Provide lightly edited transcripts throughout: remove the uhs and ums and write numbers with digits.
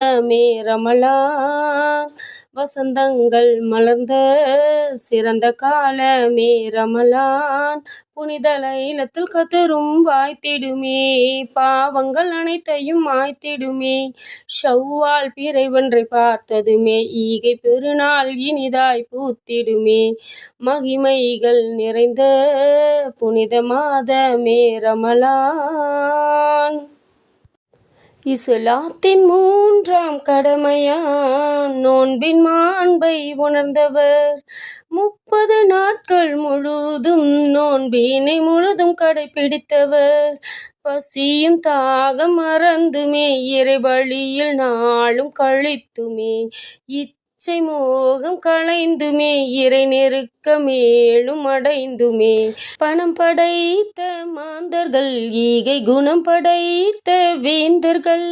மே ரமலான், வசந்தங்கள் மலர்ந்த சிறந்த காலமே ரமலான், புனித லைலத்துல் கத்ரும் வாய்த்திடுமே, பாவங்கள் அனைத்தையும் மாய்த்திடுமே, ஷவ்வால் பிறை ஒன்றை பார்த்ததுமே ஈகை பெருநாள் இனிதாய் பூத்திடுமே, மகிமைகள் நிறைந்த புனித மாதமே ரமலான். இஸ்லாத்தின் மூன்றாம் கடமையாம் நோன்பின் மாண்பை உணர்ந்தவர், 30 நாட்கள் முழுதும் நோன்பினை முழுதும் கடைப்பிடித்தவர், பசியும் தாகம் மறந்துமே இறை வழியில் நாளும் கழித்துமே, இச்சை மோகம் களைந்துமே இறை நெருக்க மேலும் அடைந்துமே, பணம் படைத்த மாந்தர்கள் ஈகை குணம் படைத்த வேந்தர்கள்,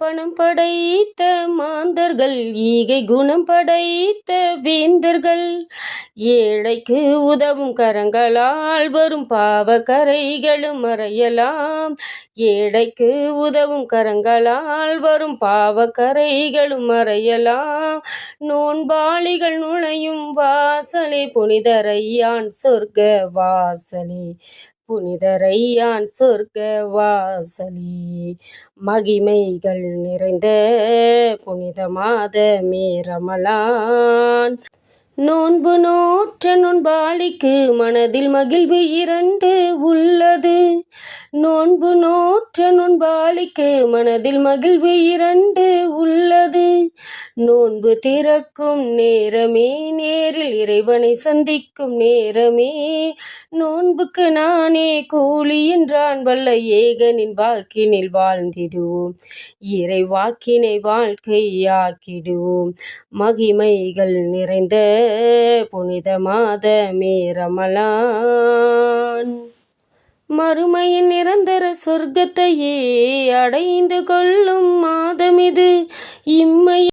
பணம் படைத்த மாந்தர்கள் ஈகை குணம் படைத்த வேந்தர்கள், ஏழைக்கு உதவும் கரங்களால் வரும் பாவ கரைகளும் மறையலாம், ஏழைக்கு உதவும் கரங்களால் வரும் பாவ கரைகளும் மறையலாம், நோன்பாளிகள் நுழையும் வாசலே புனித ரையான் சொர்க்க வாசலே, புனித ரையான் சொர்க்க வாசலே, மகிமைகள் நிறைந்த புனித மாதமே ரமலான். நோன்பு நோற்ற நோன்பாளிக்கு மனதில் மகிழ்வு 2 உள்ளது, நோன்பு நோற்ற நோன்பாளிக்கு மனதில் மகிழ்வு 2 உள்ளது, நோன்பு திறக்கும் நேரமே நேரில் இறைவனை சந்திக்கும் நேரமே, நோன்புக்கு நானே கூலி என்றான் வல்ல ஏகனின் வாக்கினில் வாழ்ந்திடுவோம், இறை வாக்கினை வாழ்க்கையாக்கிடுவோம், மகிமைகள் நிறைந்த புனித மாதமே ரமலான். மறுமையின் நிரந்தர சொர்க்கத்தையே அடைந்து கொள்ளும் மாதமிது, இம்மையின்